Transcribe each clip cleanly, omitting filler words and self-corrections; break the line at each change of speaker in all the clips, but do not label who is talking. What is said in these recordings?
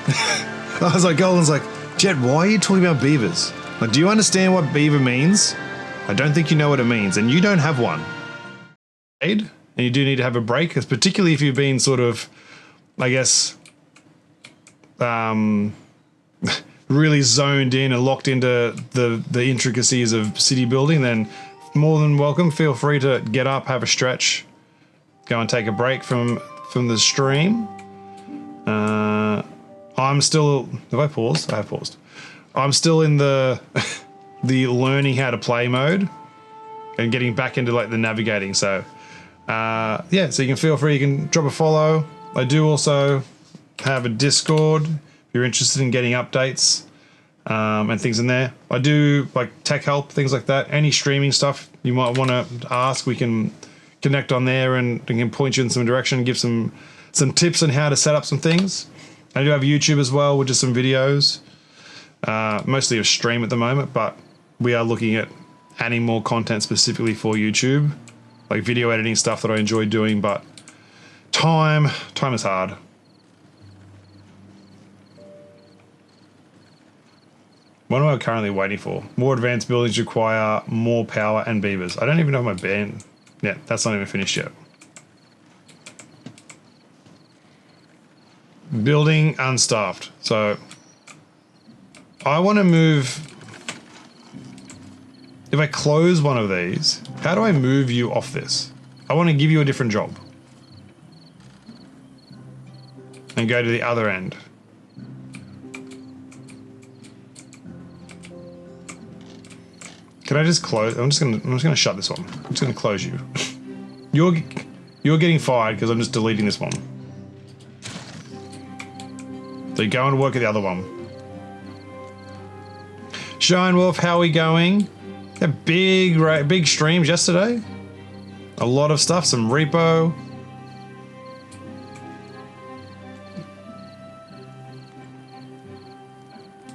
I was like, Golden's like, Jet, why are you talking about beavers? Like, do you understand what beaver means? I don't think you know what it means, and you don't have one. And you do need to have a break, because particularly if you've been sort of, I guess, really zoned in and locked into the intricacies of city building, then more than welcome. Feel free to get up, have a stretch, go and take a break from the stream. I'm still. Have I paused? I have paused. I'm still in the the learning how to play mode and getting back into like the navigating. So yeah, so you can feel free. You can drop a follow. I do also have a Discord if you're interested in getting updates and things in there. I do like tech help, things like that. Any streaming stuff you might want to ask, we can connect on there and can point you in some direction, give some tips on how to set up some things. I do have YouTube as well, with just some videos, mostly a stream at the moment, but we are looking at adding more content specifically for YouTube, like video editing stuff that I enjoy doing, but time is hard. What am I currently waiting for? More advanced buildings require more power and beavers. I don't even know my band. Yeah, that's not even finished yet. Building unstaffed. So I want to move. If I close one of these, how do I move you off this? I want to give you a different job and go to the other end. Can I just close? I'm just gonna shut this one. I'm just gonna close you. You're getting fired because I'm just deleting this one. So you go and work at the other one. Shine Wolf, how are we going? Had big streams yesterday. A lot of stuff, some repo.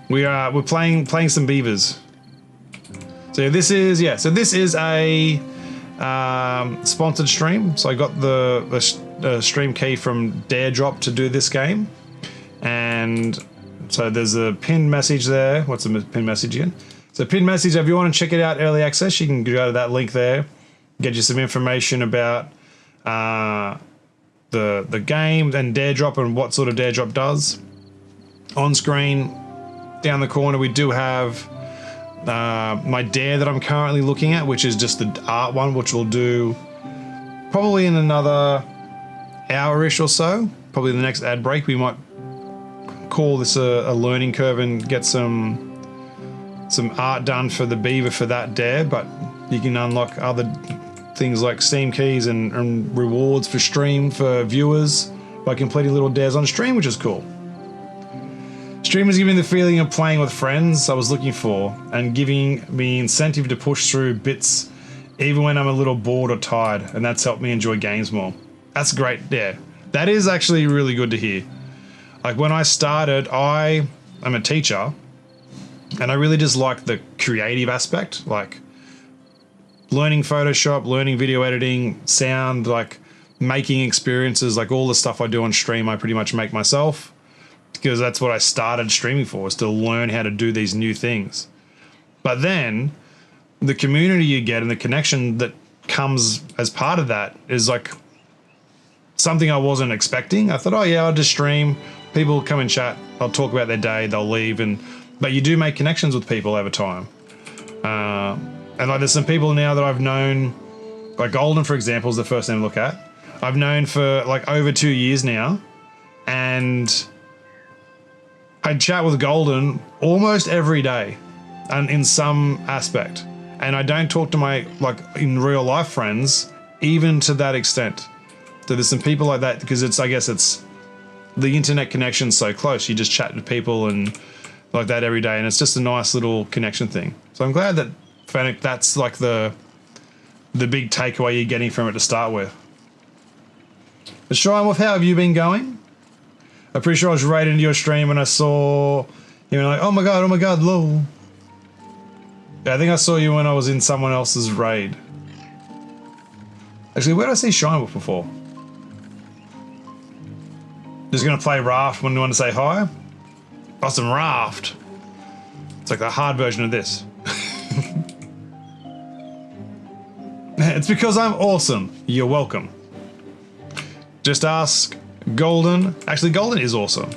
We're playing some beavers. So this is a sponsored stream. So I got the stream key from Daredrop to do this game. And so there's a pinned message there. What's the pinned message again? So pinned message, if you want to check it out, early access, you can go to that link there, get you some information about the game and Daredrop and what sort of Daredrop does. On screen, down the corner, we do have my Dare that I'm currently looking at, which is just the art one, which we'll do probably in another hour-ish or so. Probably the next ad break, we might call this a learning curve and get some art done for the beaver for that Dare, but you can unlock other things like Steam keys and rewards for stream for viewers by completing little dares on stream, which is cool. Stream is giving the feeling of playing with friends I was looking for and giving me incentive to push through bits even when I'm a little bored or tired, and that's helped me enjoy games more. That's great. Yeah, that is actually really good to hear. Like when I started, I'm a teacher and I really just like the creative aspect, like learning Photoshop, learning video editing, sound, like making experiences, like all the stuff I do on stream, I pretty much make myself because that's what I started streaming for, is to learn how to do these new things. But then the community you get and the connection that comes as part of that is like something I wasn't expecting. I thought, oh yeah, I'll just stream. People will come and chat. I'll talk about their day. They'll leave, but you do make connections with people over time. And like, there's some people now that I've known, like Golden, for example, is the first name to look at. I've known for like over 2 years now, and I'd chat with Golden almost every day, and in some aspect. And I don't talk to my like in real life friends even to that extent. So there's some people like that because I guess it's the internet connection's so close. You just chat to people and like that every day, and it's just a nice little connection thing. So I'm glad that Fennec, that's like the big takeaway you're getting from it to start with. But Shine Wolf, how have you been going? I'm pretty sure I was right into your stream and I saw you were like, oh my god, lol. Yeah, I think I saw you when I was in someone else's raid. Actually, where did I see Shine Wolf before? Just gonna play Raft when you want to say hi. Awesome raft. It's like the hard version of this. It's because I'm awesome. You're welcome. Just ask Golden. Actually, Golden is awesome.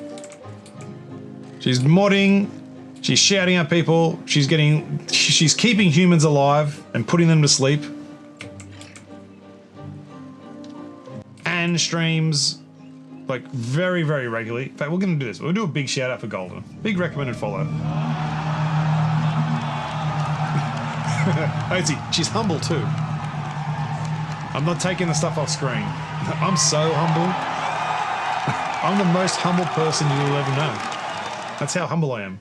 She's modding. She's shouting at people. She's keeping humans alive and putting them to sleep. And streams like very, very regularly. In fact, we're going to do this. We'll do a big shout out for Golden. Big recommended follow. She's humble too. I'm not taking the stuff off screen. I'm so humble. I'm the most humble person you'll ever know. That's how humble I am.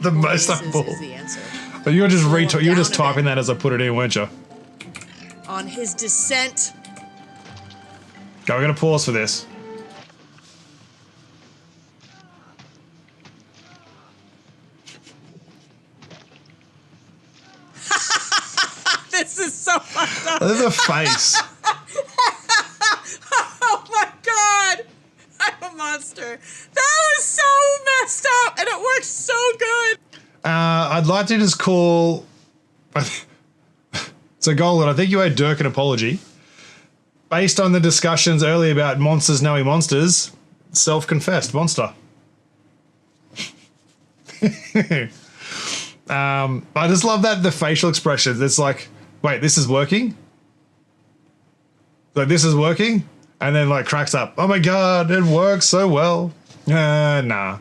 The most humble. Is the answer. But you're just typing that as I put it in, weren't you?
On his descent.
Okay, we're gonna pause for this.
This is so fucked up.
Look at the face.
Oh my god! I'm a monster. That was so messed up, and it worked so good.
I'd like to just call. So, Golden, I think you owe Dirk an apology. Based on the discussions earlier about monsters knowing monsters, self-confessed monster. I just love that the facial expressions. It's like, wait, this is working? Like, this is working? And then, like, cracks up. Oh my god, it works so well. Nah,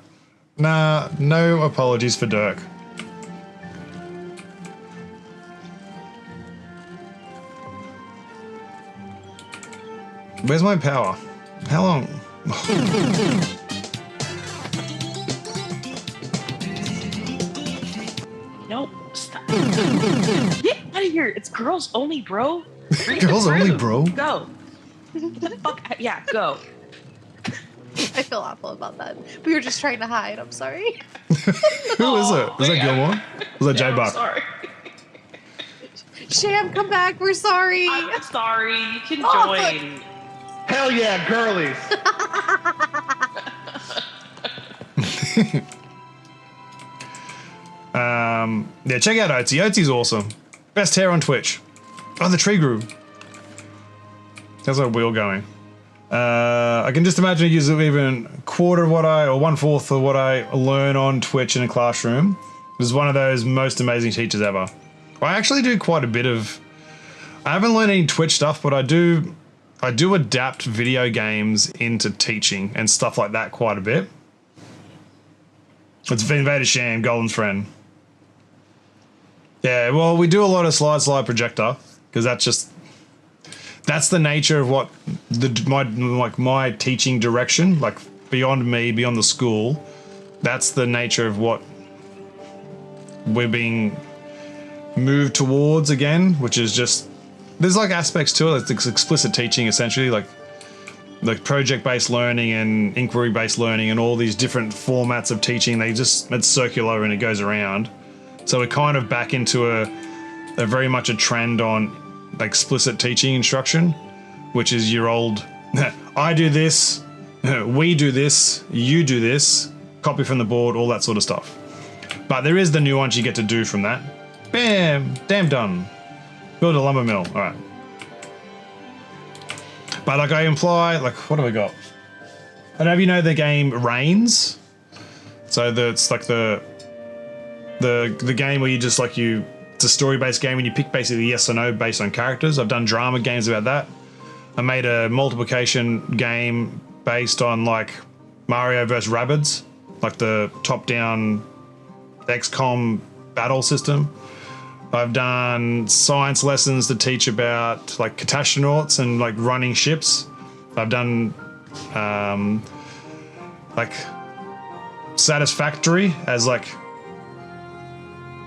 no apologies for Dirk. Where's my power? How long?
Nope. Stop. Get out of here. It's girls only, bro.
Girls only, bro.
Go. Fuck. Yeah, go.
I feel awful about that. We were just trying to hide. I'm sorry.
Who is it? Was that Gilmore? Was that J-Buck?
Sorry.
Sham, come back. We're sorry.
I'm sorry. You can join.
Hell yeah, girlies.
Yeah, check out Oatsy. Oatsy's awesome. Best hair on Twitch. Oh, the tree grew. How's our wheel going? I can just imagine you even quarter of what or 1/4 of what I learn on Twitch in a classroom. This is one of those most amazing teachers ever. I actually do quite a bit of. I haven't learned any Twitch stuff, but I do adapt video games into teaching and stuff like that quite a bit. It's Invader Sham, Golden's friend. Yeah, well, we do a lot of slide projector because that's the nature of what my teaching direction, like beyond me, beyond the school. That's the nature of what we're being moved towards again, which is just there's like aspects to it. It's explicit teaching essentially, like project-based learning and inquiry-based learning and all these different formats of teaching. It's circular and it goes around. So we're kind of back into a very much a trend on explicit teaching instruction, which is your old I do this, we do this, you do this, copy from the board, all that sort of stuff. But there is the nuance you get to do from that. Bam, damn done. Build a lumber mill. All right. But like I imply, like what have I got? I don't know if you know the game Reigns. So it's like the game where you just like it's a story-based game and you pick basically yes or no based on characters. I've done drama games about that. I made a multiplication game based on like Mario vs. Rabbids, like the top-down XCOM battle system. I've done science lessons to teach about like catastronauts and like running ships. I've done like Satisfactory as like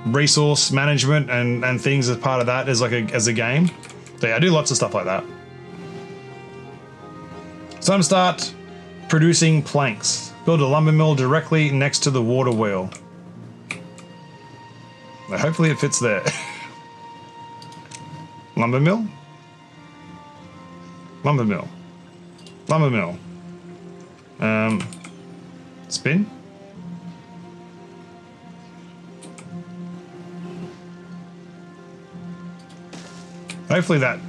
resource management and things as part of that as a game. So yeah, I do lots of stuff like that. So I'm gonna start producing planks. Build a lumber mill directly next to the water wheel. Hopefully it fits there. Lumber mill. Lumber mill. Lumber mill. Spin. Hopefully that...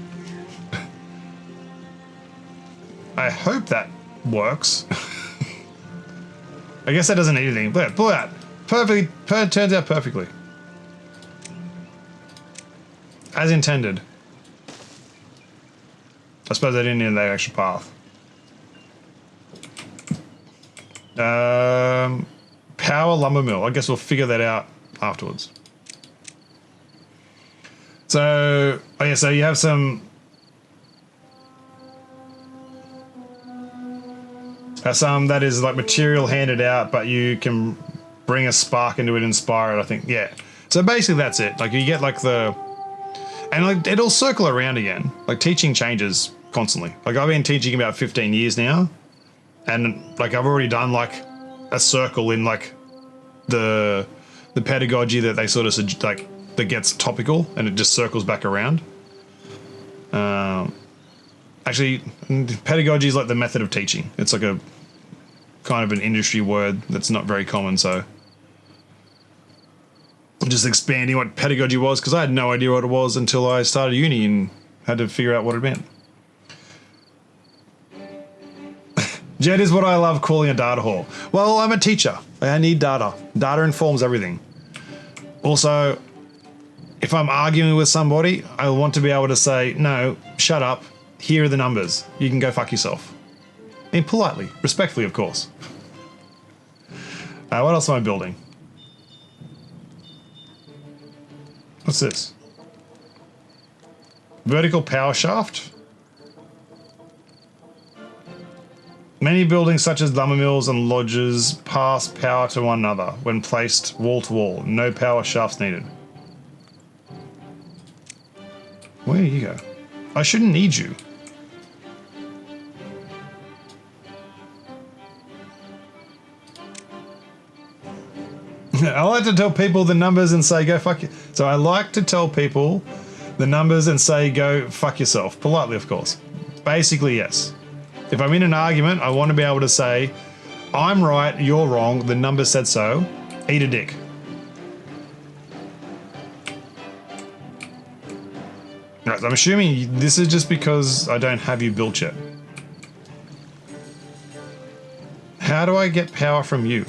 I hope that works. I guess that doesn't need anything. Pull it out. Perfectly. Turns out perfectly. As intended. I suppose I didn't need that extra path. Power lumber mill. I guess we'll figure that out afterwards. So, oh yeah, so you have some that is like material handed out, but you can bring a spark into it, inspire it, I think. Yeah. So basically that's it. Like you get like the, and like it'll circle around again. Like teaching changes constantly. Like I've been teaching about 15 years now, and like I've already done like a circle in like the pedagogy that they sort of like that gets topical and it just circles back around. Actually, pedagogy is like the method of teaching. It's like a kind of an industry word that's not very common, so I'm just expanding what pedagogy was because I had no idea what it was until I started uni and had to figure out what it meant. Jet is what I love calling a data whore. Well, I'm a teacher. I need data. Data informs everything. Also, if I'm arguing with somebody, I want to be able to say, no, shut up. Here are the numbers. You can go fuck yourself. I mean, politely, respectfully, of course. What else am I building? What's this? Vertical power shaft. Many buildings such as lumber mills and lodges pass power to one another when placed wall to wall. No power shafts needed. Where do you go? I shouldn't need you. I like to tell people the numbers and say go fuck you. So I like to tell people the numbers and say go fuck yourself. Politely, of course. Basically, yes. If I'm in an argument, I want to be able to say, I'm right, you're wrong, the numbers said so, eat a dick. Right, I'm assuming this is just because I don't have you built yet. How do I get power from you?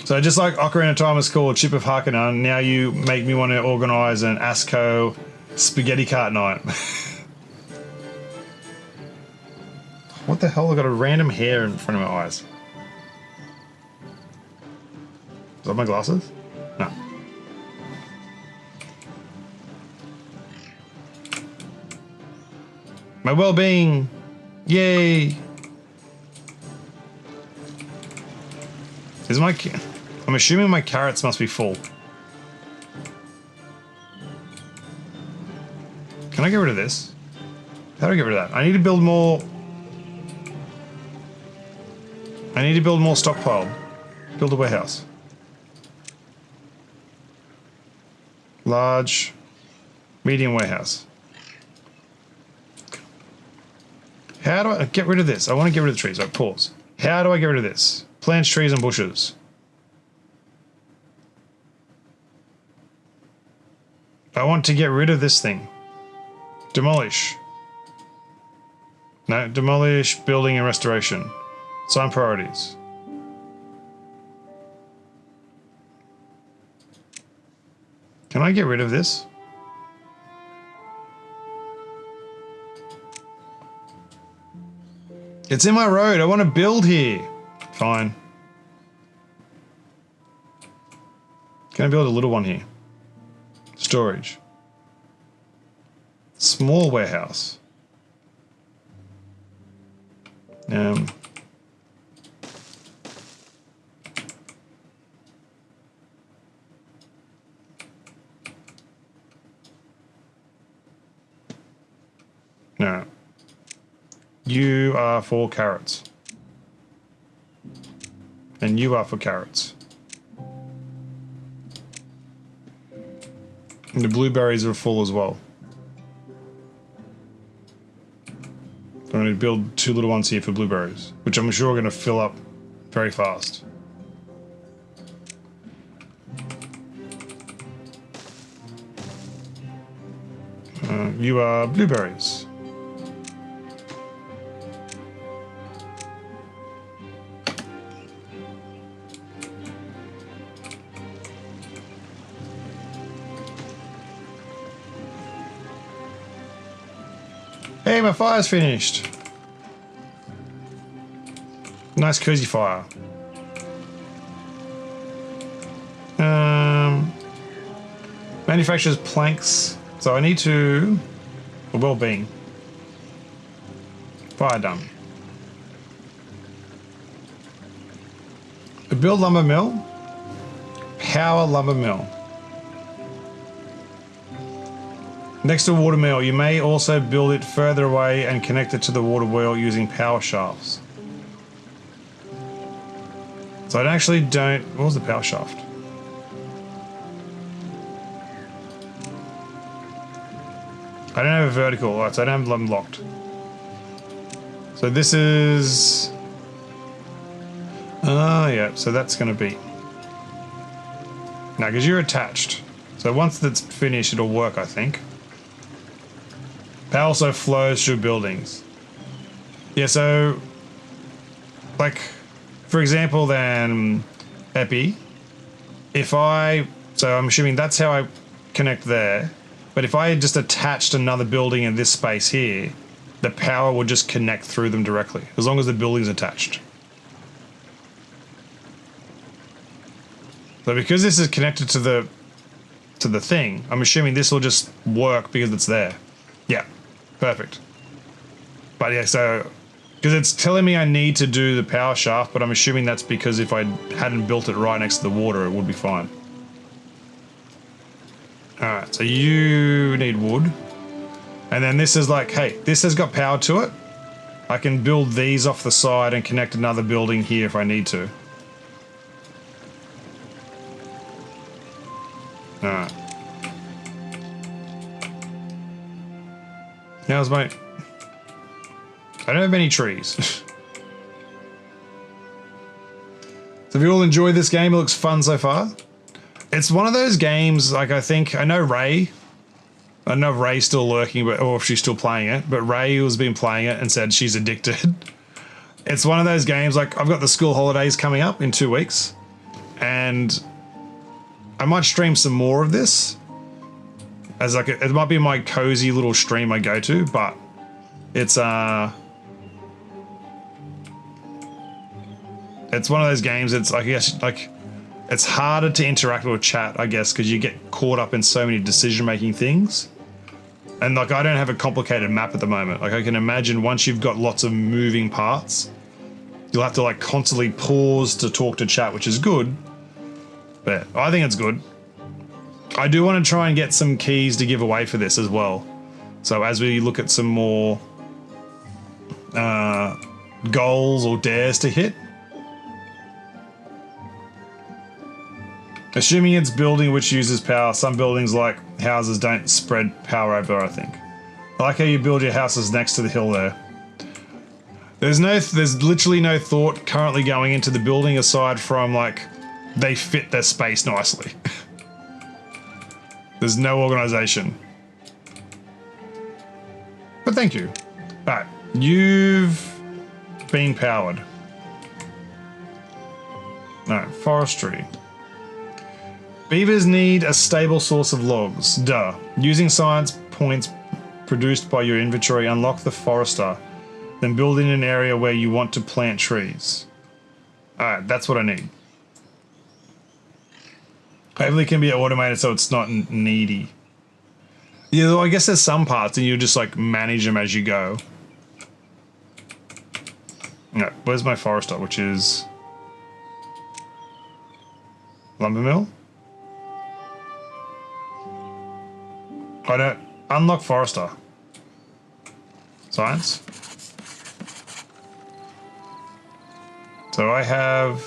So just like Ocarina of Time is called Chip of Harkonnen, now you make me want to organise an ASCO spaghetti cart night. What the hell? I got a random hair in front of my eyes. Is that my glasses? No. My well-being. Yay. Is my... I'm assuming my carrots must be full. Can I get rid of this? How do I get rid of that? I need to build more... I need to build more stockpile. Build a warehouse. Large, medium warehouse. How do I get rid of this? I want to get rid of the trees. Right, pause. How do I get rid of this? Plants, trees, and bushes. I want to get rid of this thing. Demolish. No, demolish, building, and restoration. Assign priorities. Can I get rid of this? It's in my road. I want to build here. Fine. Can I build a little one here? Storage. Small warehouse. No. You are for carrots. And you are for carrots. And the blueberries are full as well. I'm going to build 2 little ones here for blueberries, which I'm sure are going to fill up very fast. You are blueberries. Hey, my fire's finished. Nice cozy fire. Manufactures planks. So I need to... A well-being. Fire done. A build lumber mill. Power lumber mill. Next to water mill, you may also build it further away and connect it to the water wheel using power shafts. So I actually don't... What was the power shaft? I don't have a vertical, right, so I don't have them locked. So this is... Oh, yeah, so that's going to be... No, because you're attached. So once that's finished, it'll work, I think. Power also flows through buildings. Yeah, so... Like, for example, then... Epi. If I... So I'm assuming that's how I connect there. But if I had just attached another building in this space here, the power would just connect through them directly, as long as the building's attached. So because this is connected to the thing, I'm assuming this will just work because it's there. Yeah, perfect. But yeah, so because it's telling me I need to do the power shaft, but I'm assuming that's because if I hadn't built it right next to the water, it would be fine. Alright, so you need wood. And then this is like, hey, this has got power to it. I can build these off the side and connect another building here if I need to. Alright. Now's my... I don't have many trees. So if you all enjoyed this game, it looks fun so far. It's one of those games, like I know Ray, I don't know if Ray's still lurking, but or if she's still playing it, but Ray has been playing it and said she's addicted. It's one of those games, like I've got the school holidays coming up in 2 weeks, and I might stream some more of this, as like, it might be my cozy little stream I go to, but it's one of those games, it's like, I guess, like, it's harder to interact with chat, I guess, because you get caught up in so many decision-making things. And like, I don't have a complicated map at the moment. Like, I can imagine once you've got lots of moving parts, you'll have to like constantly pause to talk to chat, which is good. But I think it's good. I do want to try and get some keys to give away for this as well. So as we look at some more goals or dares to hit, assuming it's building which uses power, some buildings like houses don't spread power over, I think. I like how you build your houses next to the hill there. There's literally no thought currently going into the building aside from like, they fit their space nicely. There's no organization. But thank you. Alright, you've been powered. No, forestry. Beavers need a stable source of logs. Duh. Using science points produced by your inventory, unlock the forester. Then build in an area where you want to plant trees. Alright, that's what I need. Hopefully it can be automated so it's not needy. Yeah, though I guess there's some parts and you just like manage them as you go. No, where's my forester, which is... Lumber mill? I don't... Unlock forester. Science. So I have...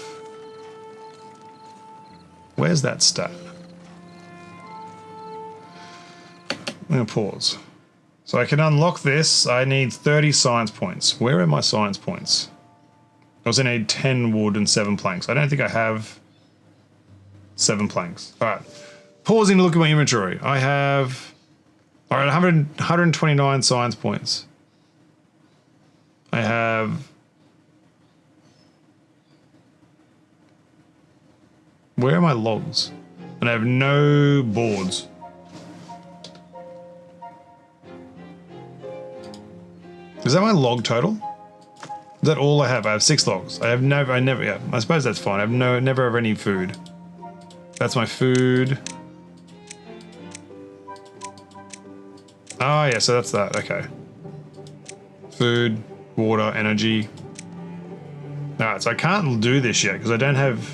Where's that stat? I'm going to pause. So I can unlock this. I need 30 science points. Where are my science points? I also need 10 wood and 7 planks. I don't think I have 7 planks. All right. Pausing to look at my inventory. I have, all right, 129 science points. I have, where are my logs? And I have no boards. Is that my log total? Is that all I have? I have 6 logs. I never, yeah, I suppose that's fine. I have never have any food. That's my food. Oh yeah, so that's that, okay. Food, water, energy. Alright, so I can't do this yet because I don't have...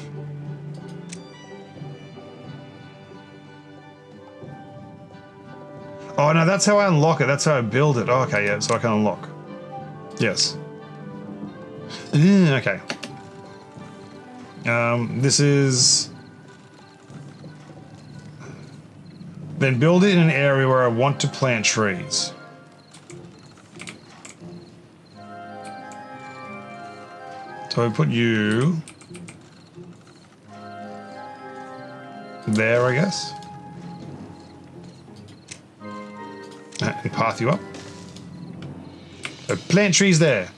Oh no, that's how I unlock it. That's how I build it. Oh, okay, yeah, so I can unlock. Yes. Okay. This is... Then build it in an area where I want to plant trees. So I put you... there, I guess. And path you up. So plant trees there.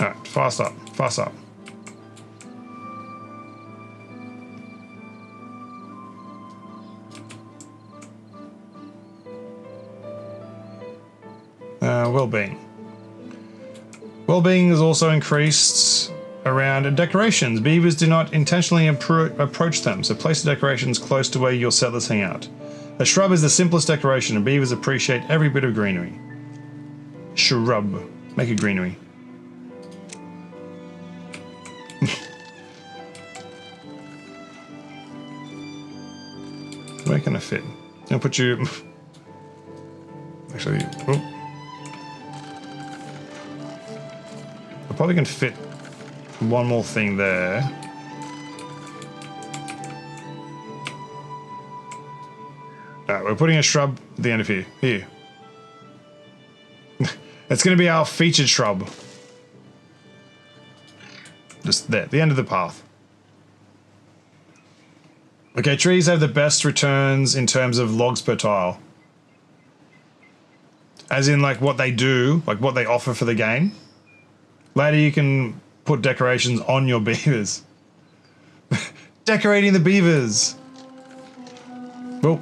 Alright, fast up, fast up. Well-being. Well-being is also increased around decorations. Beavers do not intentionally approach them, so place the decorations close to where your settlers hang out. A shrub is the simplest decoration, and beavers appreciate every bit of greenery. Shrub. Make a greenery. Where can I fit? I'll put you... Actually, oh. I probably can fit one more thing there. Alright, we're putting a shrub at the end of here. Here. It's going to be our featured shrub. Just there, the end of the path. Okay, trees have the best returns in terms of logs per tile. As in, like, what they do, like what they offer for the game. Later you can put decorations on your beavers. Decorating the beavers! Well...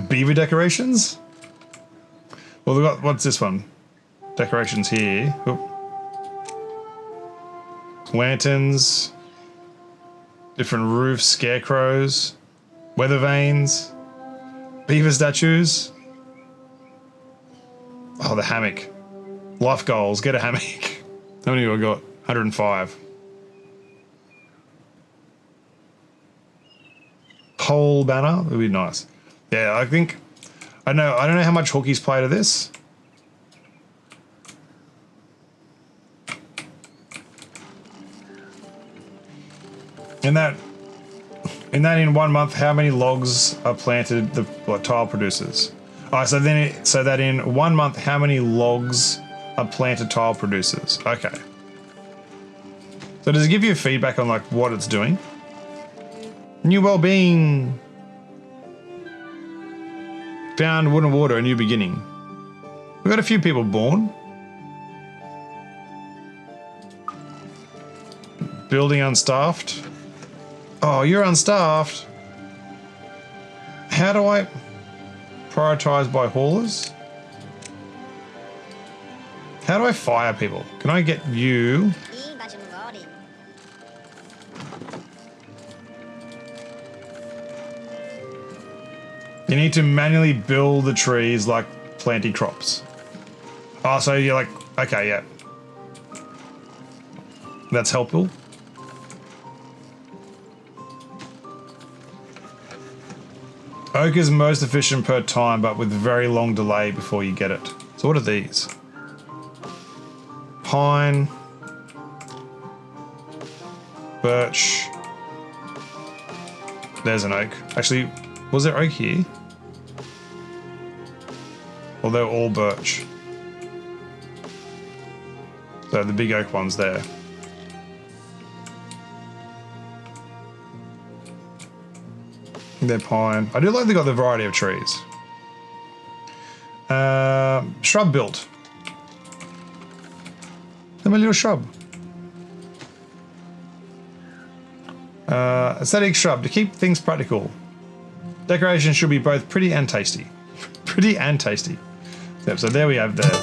beaver decorations? Well, we've got, what's this one? Decorations here. Oh. Lanterns. Different roofs, scarecrows. Weather vanes. Beaver statues. Oh, the hammock. Life goals, get a hammock. How many have I got? 105. Pole banner would be nice. Yeah, I think... I don't know how much hookies play to this. In that in 1 month, how many logs are planted the tile producers? Alright, so that in 1 month, how many logs are planted tile producers? Okay. So does it give you feedback on like what it's doing? New well-being. Found wood and water, a new beginning. We've got a few people born. Building unstaffed. Oh, you're unstaffed. How do I prioritize by haulers? How do I fire people? Can I get you? You need to manually build the trees like planting crops. Oh, so you're like, okay, yeah. That's helpful. Oak is most efficient per time, but with very long delay before you get it. So what are these? Pine. Birch. There's an oak. Actually, was there oak here? Well, they're all birch. So the big oak one's there. They're pine. I do like they got the variety of trees. Shrub built. I'm a little shrub. Aesthetic shrub to keep things practical. Decoration should be both pretty and tasty. Pretty and tasty. Yep, so there we have there.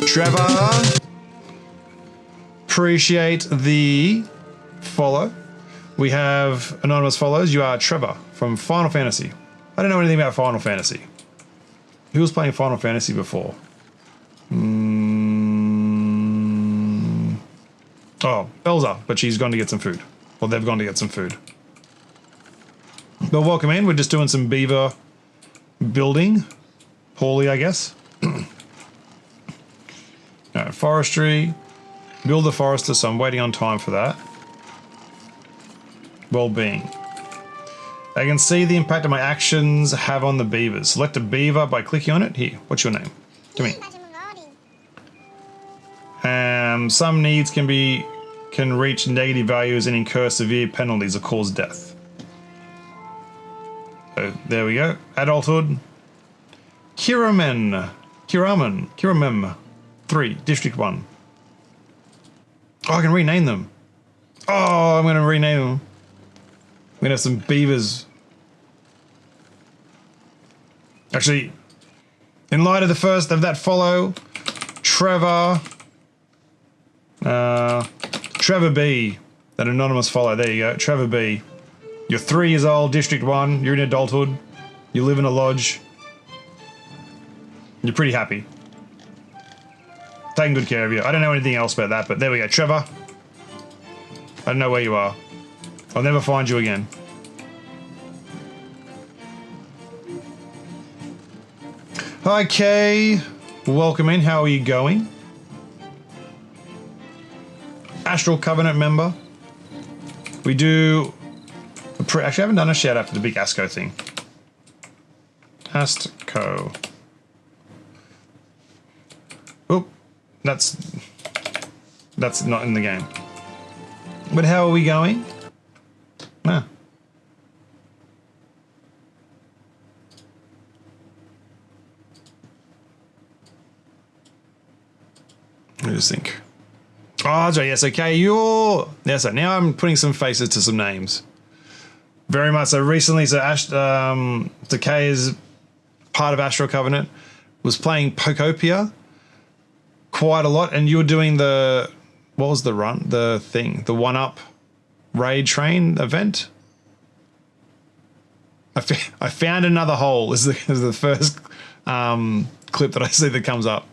Trevor. Appreciate the follow. We have anonymous follows. You are Trevor from Final Fantasy. I don't know anything about Final Fantasy. Who was playing Final Fantasy before? Oh, Elza, but she's gone to get some food. Well, they've gone to get some food. But welcome in. We're just doing some beaver building. Poorly, I guess. No, forestry. Build the forester, so I'm waiting on time for that. Well-being. I can see the impact of my actions have on the beavers. Select a beaver by clicking on it. Here, what's your name? To me. Some needs can reach negative values and incur severe penalties or cause death. So there we go. Adulthood. Kiramem 3, District 1. Oh, I can rename them. Oh, I'm going to rename them. We're going to have some beavers. Actually, in light of the first of that follow, Trevor B, that anonymous follow. There you go, Trevor B. You're 3 years old, District 1. You're in adulthood. You live in a lodge. You're pretty happy. Taking good care of you. I don't know anything else about that, but there we go. Trevor. I don't know where you are. I'll never find you again. Hi, Kay. Welcome in. How are you going? Astral Covenant member. We do... Actually, I haven't done a shout out for the big ASCO thing. ASCO. Oop. That's not in the game. But how are we going? Ah. Let me just think. Oh, yes, okay, yes, so now I'm putting some faces to some names. Very much so. Recently, so Kay is part of Astral Covenant, was playing Pokopia quite a lot, and you were doing the, what was the run? The thing, the 1-up raid train event. I found another hole is the first clip that I see that comes up.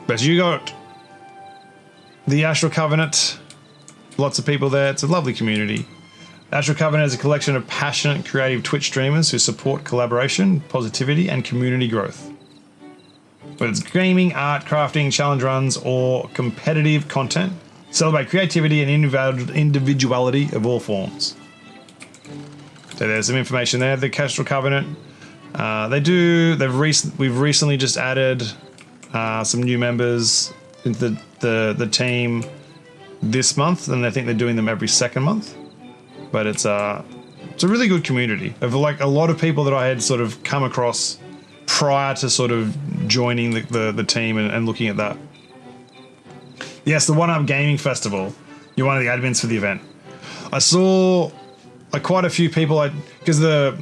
But you got the Astral Covenant, lots of people there. It's a lovely community. Astral Covenant is a collection of passionate, creative Twitch streamers who support collaboration, positivity, and community growth. Whether it's gaming, art, crafting, challenge runs, or competitive content, celebrate creativity and individuality of all forms. So there's some information there. The Astral Covenant, we've recently just added some new members into the team this month, and I think they're doing them every second month. But it's a really good community of like a lot of people that I had sort of come across prior to sort of joining the team and looking at that. Yes, the 1-Up Gaming Festival. You're one of the admins for the event. I saw like quite a few people because like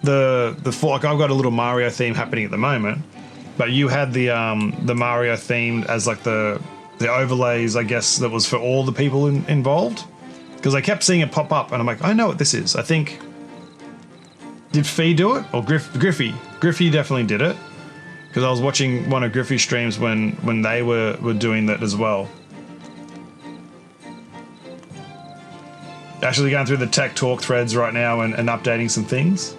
I've got a little Mario theme happening at the moment. But you had the Mario themed as like the overlays, I guess, that was for all the people involved. Because I kept seeing it pop up, and I'm like, I know what this is. I think, did Fee do it or Griffey? Griffey definitely did it. Because I was watching one of Griffey's streams when they were doing that as well. Actually going through the tech talk threads right now and updating some things.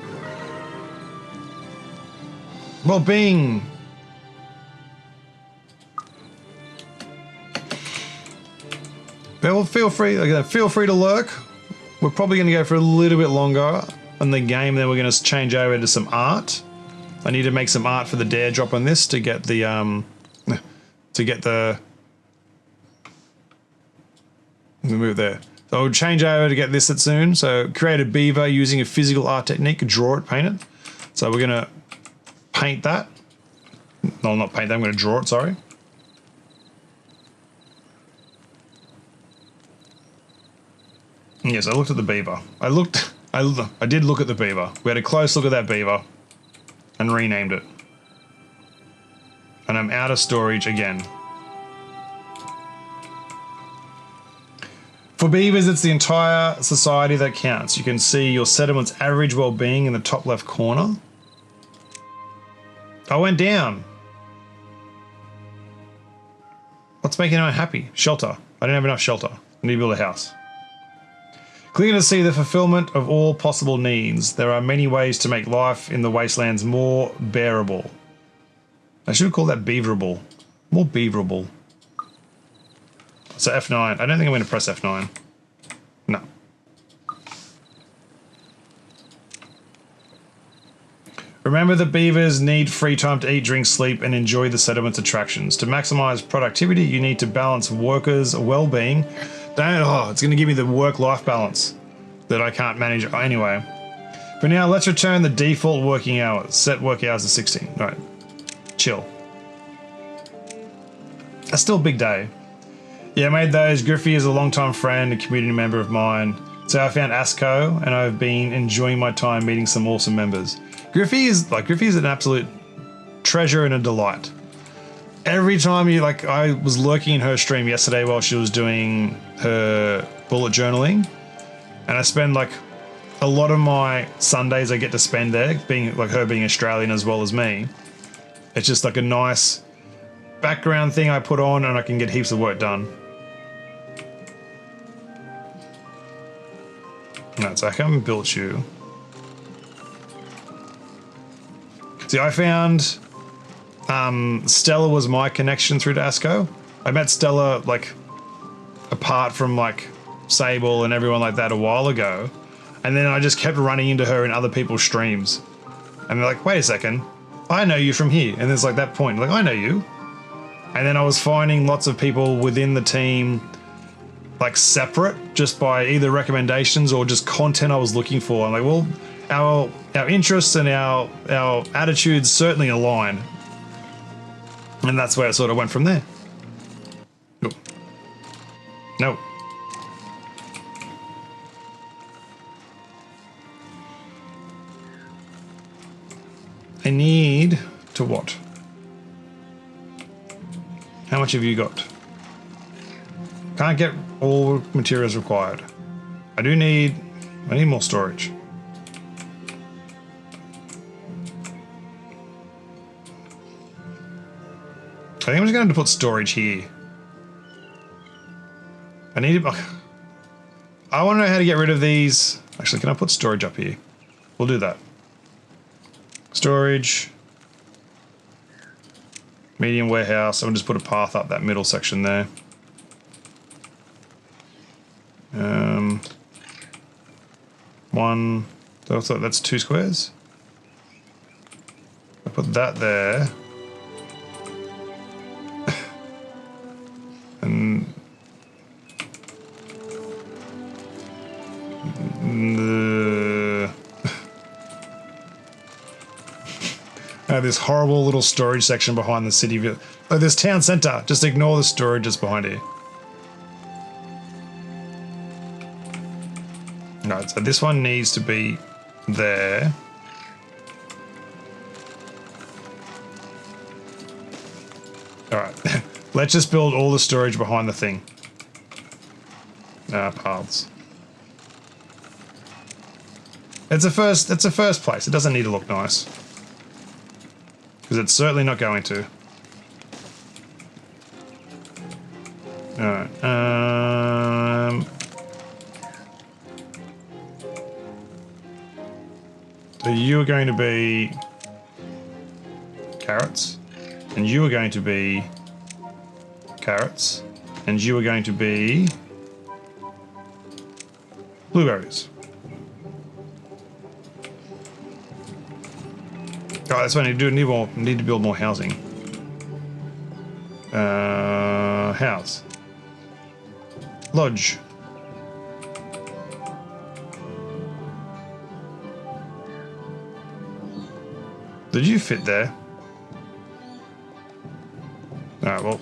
Well, being Well, feel free to lurk. We're probably going to go for a little bit longer on the game, then we're going to change over to some art. I need to make some art for the dare drop on this to get the move there. So I'll change over to get this at soon. So create a beaver using a physical art technique, draw it, paint it. So we're going to paint that. No, not paint that, I'm going to draw it, sorry. Yes, I looked at the beaver. I did look at the beaver. We had a close look at that beaver and renamed it. And I'm out of storage again. For beavers, it's the entire society that counts. You can see your settlement's average well-being in the top left corner. I went down. What's making anyone happy? Shelter. I don't have enough shelter. I need to build a house. Clicking to see the fulfillment of all possible needs. There are many ways to make life in the wastelands more bearable. I should have called that beaverable. More beaverable. So F9. I don't think I'm going to press F9. No. Remember that beavers need free time to eat, drink, sleep, and enjoy the settlement's attractions. To maximize productivity, you need to balance workers' well-being. It's going to give me the work-life balance that I can't manage anyway. For now, let's return the default working hours. Set work hours to 16. All right. Chill. That's still a big day. Yeah, I made those. Griffey is a long-time friend and community member of mine. So I found ASCO, and I've been enjoying my time meeting some awesome members. Griffey is an absolute treasure and a delight. Every time I was lurking in her stream yesterday while she was doing her bullet journaling, and I spend a lot of my Sundays I get to spend there, being her being Australian as well as me. It's just a nice background thing I put on, and I can get heaps of work done. No, so I haven't built you. See, I found Stella was my connection through to ASCO. I met Stella apart from Sable and everyone like that a while ago, and then I just kept running into her in other people's streams, and they're like, wait a second, I know you from here. And there's that point, I know you. And then I was finding lots of people within the team separate just by either recommendations or just content I was looking for. I'm like, well, our interests and our attitudes certainly align. And that's where I sort of went from there. Nope. Nope. I need to what? How much have you got? Can't get all materials required. I need more storage. I think I'm just going to put storage here. I want to know how to get rid of these. Actually, can I put storage up here? We'll do that. Storage. Medium warehouse. I'll just put a path up that middle section there. One. So that's 2 squares. I put that there. And I have this horrible little storage section behind the city. Oh, this town center. Just ignore the storage that's behind here. Right, so this one needs to be there. Alright, let's just build all the storage behind the thing. Paths. It's a first place. It doesn't need to look nice. Because it's certainly not going to. Alright, so you are going to be carrots, and you are going to be carrots, and you are going to be Blueberries. Oh, that's what I need to do. Need to build more housing. House. Lodge. Did you fit there? Alright, well.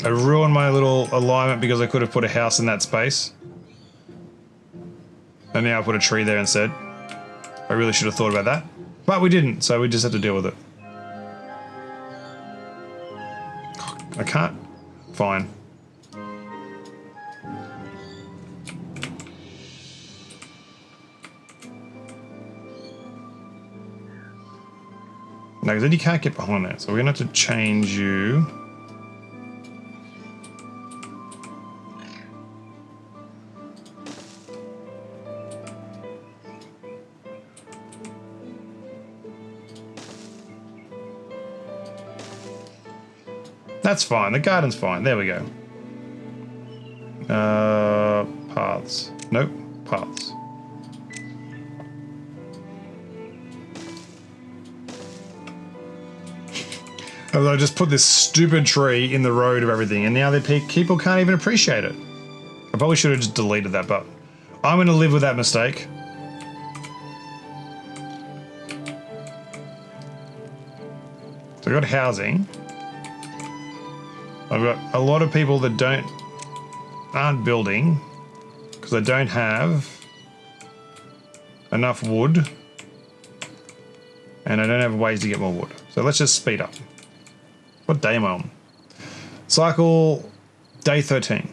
I ruined my little alignment because I could have put a house in that space. And now I put a tree there instead. I really should have thought about that. But we didn't, so we just had to deal with it. I can't. Fine. No, because then you can't get behind that. So we're going to have to change you. That's fine. The garden's fine. There we go. Paths. Nope. Paths. I just put this stupid tree in the road of everything, and now people can't even appreciate it. I probably should have just deleted that, but I'm going to live with that mistake. So I've got housing. I've got a lot of people that aren't building because they don't have enough wood, and I don't have ways to get more wood. So let's just speed up. What day am I on? Cycle day 13.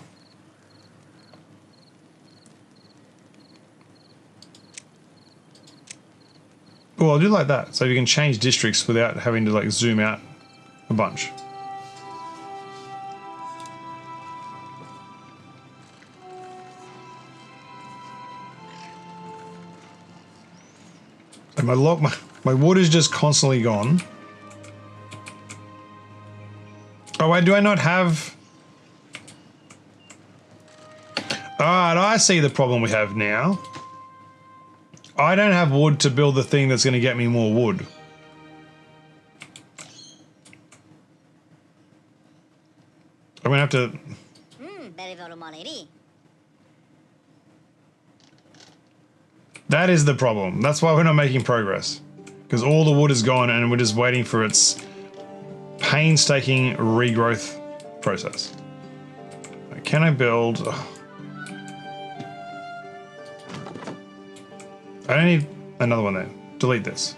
Oh, I'll do like that, so you can change districts without having to like zoom out a bunch. And my wood is just constantly gone. Oh wait, do I not have? Alright, I see the problem we have now. I don't have wood to build the thing that's going to get me more wood. I'm going to have to... That is the problem. That's why we're not making progress. Because all the wood is gone and we're just waiting for its painstaking regrowth process. Can I build... Oh. I don't need another one there. Delete this.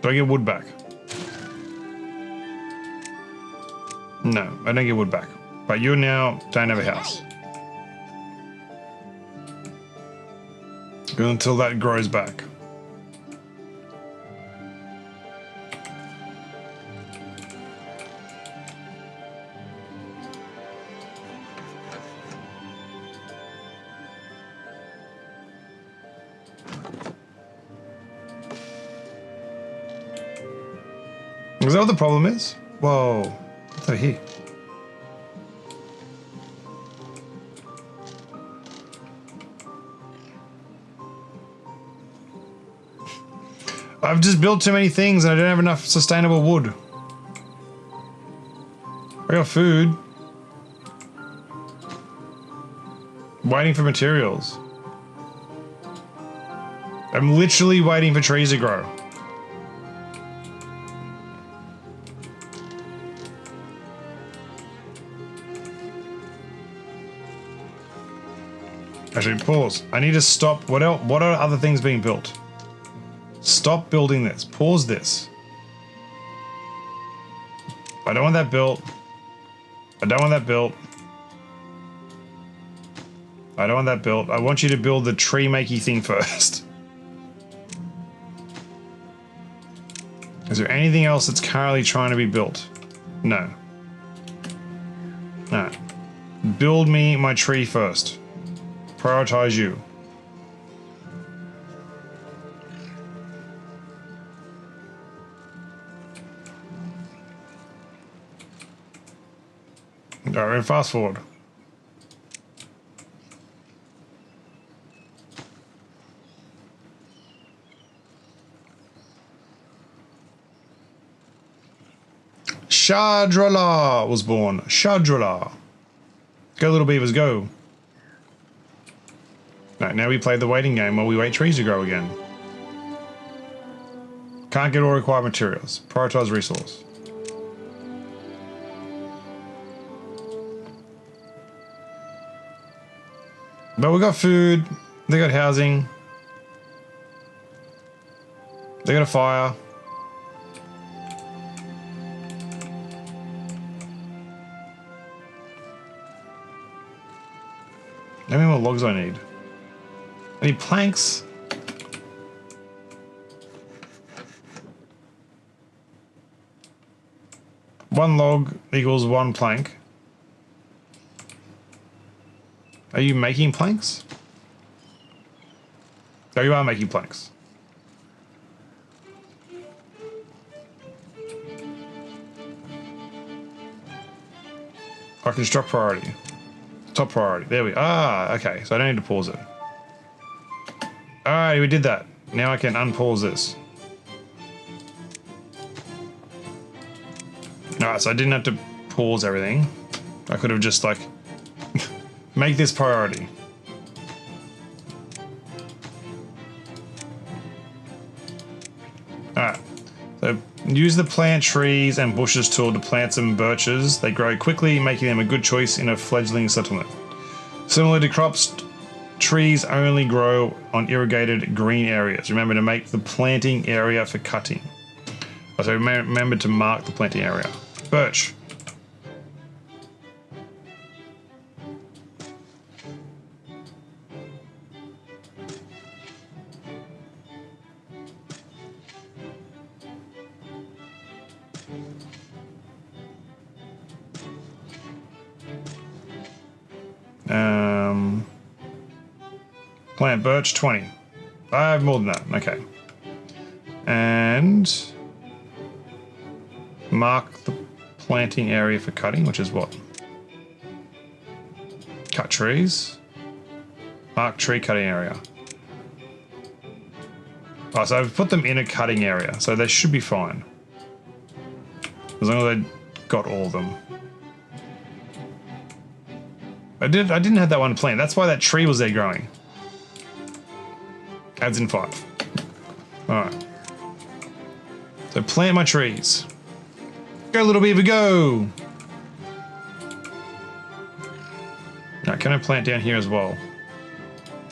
Do I get wood back? No, I don't get wood back. But you now don't have a house. Until that grows back. Is that what the problem is? Whoa. What's that here? I've just built too many things and I don't have enough sustainable wood. I got food. Waiting for materials. I'm literally waiting for trees to grow. Actually, pause. I need to stop. What else? What are other things being built? Stop building this. Pause this. I don't want that built. I don't want that built. I don't want that built. I want you to build the tree makey thing first. Is there anything else that's currently trying to be built? No. No. Build me my tree first. Prioritize you. All right, we're in fast forward. Shadrala was born. Shadrala. Go, little beavers, go. Right, now we play the waiting game while we wait trees to grow again. Can't get all required materials. Prioritize resource. But we got food. They got housing. They got a fire. How many more logs do I need? I need planks. One log equals one plank. Are you making planks? Oh, you are making planks. I construct priority. Top priority. There we are. Okay, so I don't need to pause it. Alright, we did that. Now I can unpause this. Alright, so I didn't have to pause everything. I could have just like make this priority. Alright. So use the plant trees and bushes tool to plant some birches. They grow quickly, making them a good choice in a fledgling settlement. Similar to crops, trees only grow on irrigated green areas. Remember to make the planting area for cutting. So remember to mark the planting area. Birch. Plant birch 20. I have more than that. Okay. And mark the planting area for cutting, which is what? Cut trees. Mark tree cutting area. Oh, so I've put them in a cutting area, so they should be fine. As long as I got all of them. I didn't have that one planned. That's why that tree was there growing. Adds in 5. Alright. So plant my trees. Go, little beaver, go! Now, can I plant down here as well?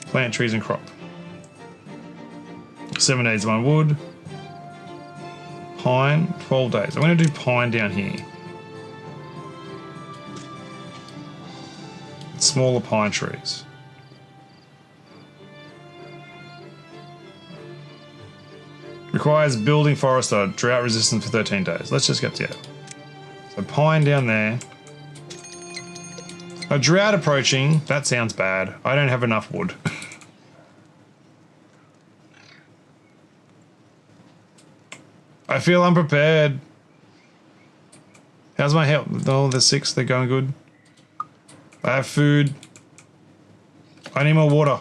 Plant trees and crop. 7 days of my wood. Pine, 12 days. I'm going to do pine down here. Smaller pine trees. Requires building forester, drought resistant for 13 days. Let's just get to it. So pine down there. A drought approaching. That sounds bad. I don't have enough wood. I feel unprepared. How's my health? Oh, the 6, they're going good. I have food. I need more water.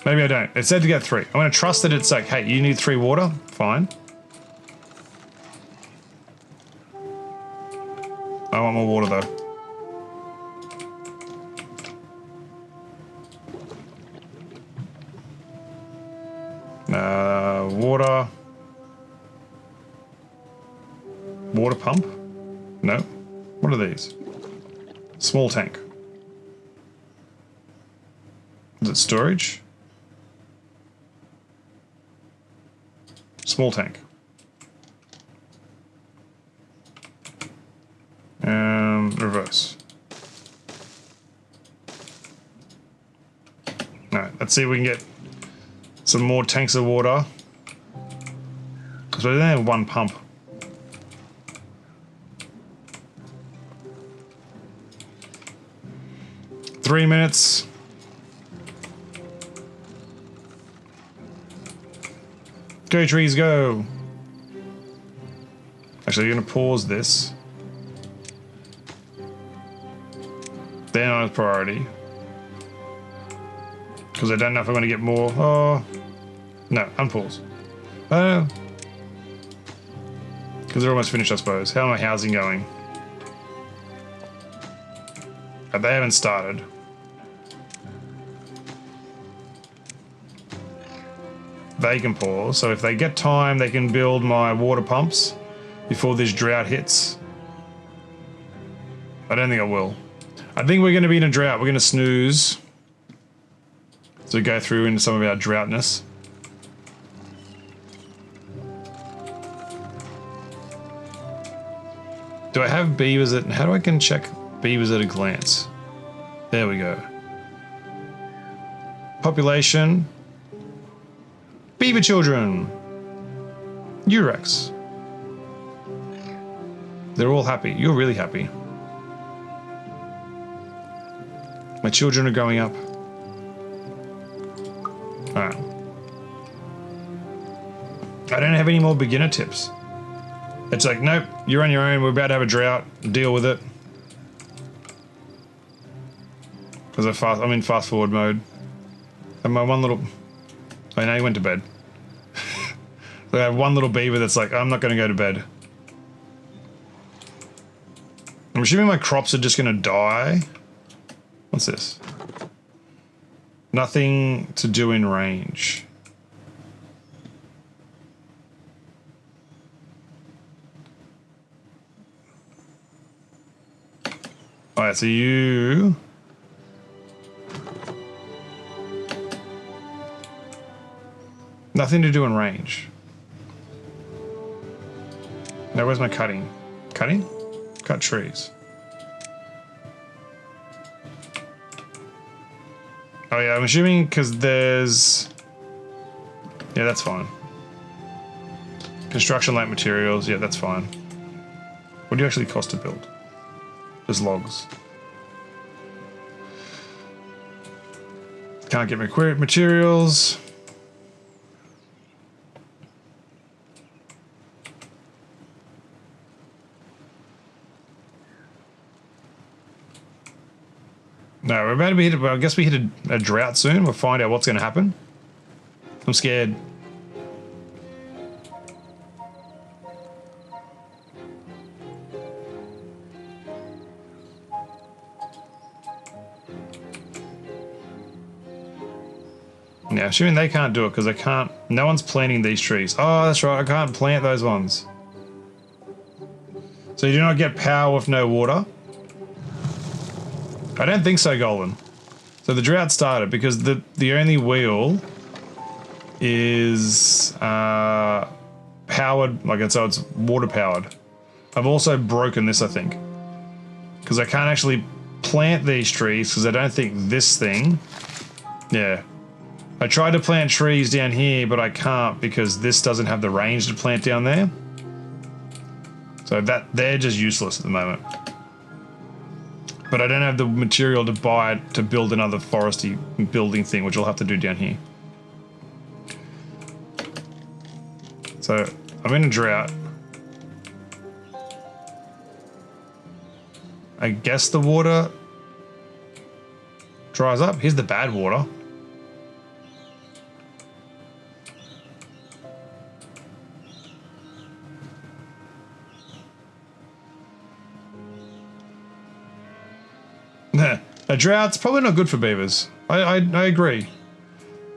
Maybe I don't. It said to get 3. I'm going to trust that it's like, hey, you need 3 water? Fine. I want more water though. Water. Water pump? No. What are these? Small tank. Is it storage? Small tank. Reverse. Alright, let's see if we can get some more tanks of water. Because we only have 1 pump. Three minutes. Go trees, go. Actually, you're going to pause this. They're not a priority. Because I don't know if I'm going to get more. Oh, no, unpause. Oh. Because they're almost finished, I suppose. How am I housing going? Oh, they haven't started. They can pause. So if they get time, they can build my water pumps before this drought hits. I don't think I will. I think we're going to be in a drought. We're going to snooze. So go through into some of our droughtness. Do I have beavers at... How do I can check beavers at a glance? There we go. Population. Beaver children. Urex. They're all happy. You're really happy. My children are growing up. Alright. I don't have any more beginner tips. It's like, nope, you're on your own. We're about to have a drought. Deal with it. Because I'm in fast forward mode. And my one little... Oh, now he went to bed. So I have one little beaver that's like, I'm not going to go to bed. I'm assuming my crops are just going to die. What's this? Nothing to do in range. Alright, so you... Nothing to do in range. Now where's my cutting? Cutting? Cut trees. Oh yeah, I'm assuming because there's... Yeah, that's fine. Construction light materials, yeah, that's fine. What do you actually cost to build? Just logs. Can't get materials. No, we're about to be hit. Well, I guess we hit a drought soon. We'll find out what's going to happen. I'm scared. Yeah, assuming they can't do it because I can't. No one's planting these trees. Oh, that's right. I can't plant those ones. So you do not get power with no water. I don't think so, Golden. So the drought started because the only wheel is powered, like so it's water powered. I've also broken this, I think, because I can't actually plant these trees because I don't think this thing. Yeah, I tried to plant trees down here, but I can't because this doesn't have the range to plant down there. So they're just useless at the moment. But I don't have the material to buy it to build another foresty building thing, which I'll have to do down here. So I'm in a drought. I guess the water dries up. Here's the bad water. A drought's probably not good for beavers. I agree.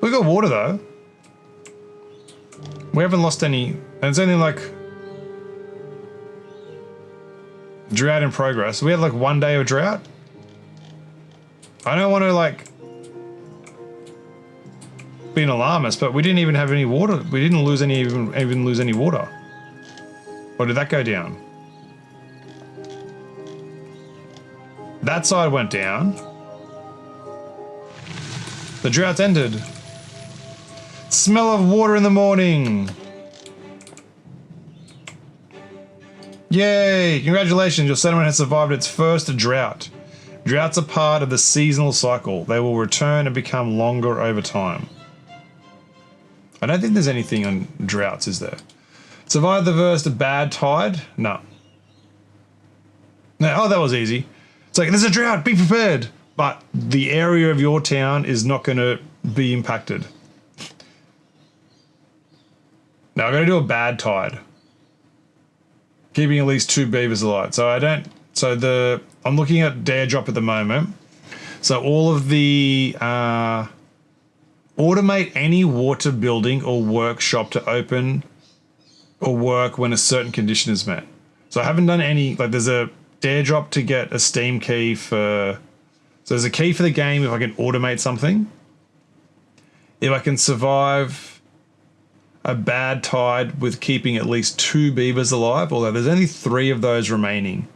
We got water though. We haven't lost any, and it's only like drought in progress. We had like 1 day of drought. I don't want to like be an alarmist, but we didn't even have any water. We didn't lose any even lose any water. Or did that go down? That side went down. The drought ended. Smell of water in the morning. Yay! Congratulations, your settlement has survived its first drought. Droughts are part of the seasonal cycle. They will return and become longer over time. I don't think there's anything on droughts, is there? Survived the first bad tide? No. No. Oh, that was easy. It's like, there's a drought, be prepared. But the area of your town is not going to be impacted. Now, I'm going to do a bad tide. Keeping at least 2 beavers alive. So I'm looking at dare drop at the moment. So all of the automate any water building or workshop to open or work when a certain condition is met. So I haven't done any, like there's a dare drop to get a Steam key for, so there's a key for the game if I can automate something. If I can survive a bad tide with keeping at least 2 beavers alive, although there's only 3 of those remaining.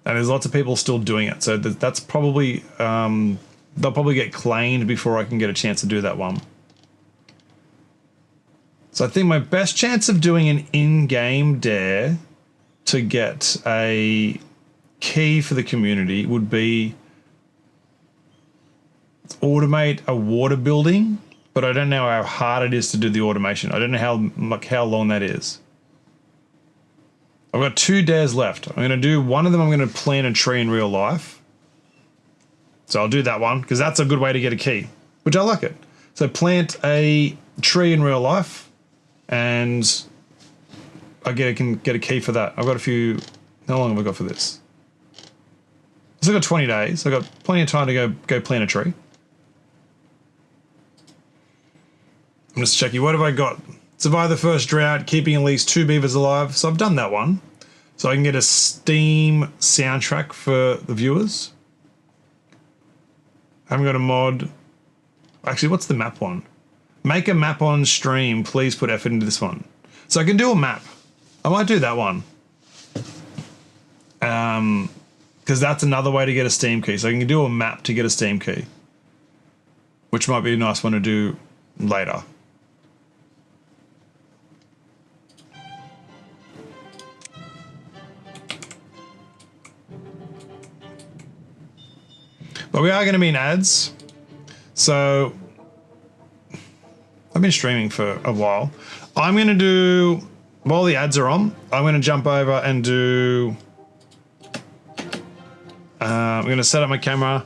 And there's lots of people still doing it. So that's probably, they'll probably get claimed before I can get a chance to do that one. So I think my best chance of doing an in-game dare to get a key for the community would be automate a water building, but I don't know how hard it is to do the automation. I don't know how long that is. I've got 2 dares left. I'm going to do one of them. I'm going to plant a tree in real life. So I'll do that one because that's a good way to get a key, which I like it. So plant a tree in real life and I can get a key for that. I've got a few. How long have I got for this? So I've got 20 days. I've got plenty of time to go plant a tree. I'm just checking. What have I got? Survive the first drought, keeping at least 2 beavers alive. So I've done that one. So I can get a Steam soundtrack for the viewers. I haven't got a mod. Actually, what's the map one? Make a map on stream. Please put effort into this one. So I can do a map. I might do that one. Because that's another way to get a Steam key. So I can do a map to get a Steam key. Which might be a nice one to do later. But we are going to be in ads. So I've been streaming for a while. I'm going to do, while the ads are on, I'm going to jump over and do, I'm going to set up my camera.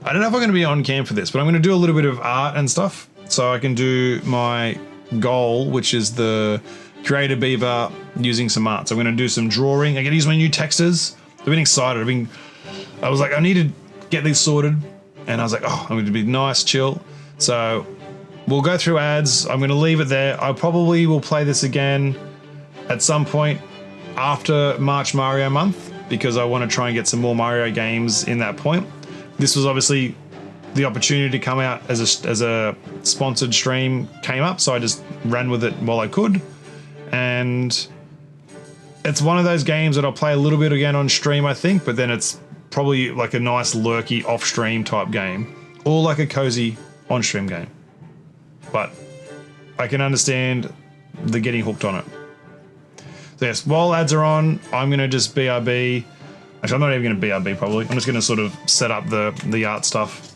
I don't know if I'm going to be on cam for this, but I'm going to do a little bit of art and stuff. So I can do my goal, which is the create a beaver using some art. So I'm going to do some drawing. I'm going to use my new textures. I've been excited. I was like, I need to get these sorted. And I was like, oh, I'm going to be nice, chill. So we'll go through ads. I'm going to leave it there. I probably will play this again at some point after March Mario month because I want to try and get some more Mario games in that point. This was obviously the opportunity to come out as a sponsored stream came up, so I just ran with it while I could. And it's one of those games that I'll play a little bit again on stream, I think, but then it's probably like a nice lurky off-stream type game or like a cozy on-stream game. But I can understand the getting hooked on it. So yes, while ads are on, I'm going to just BRB. Actually, I'm not even going to BRB probably. I'm just going to sort of set up the art stuff.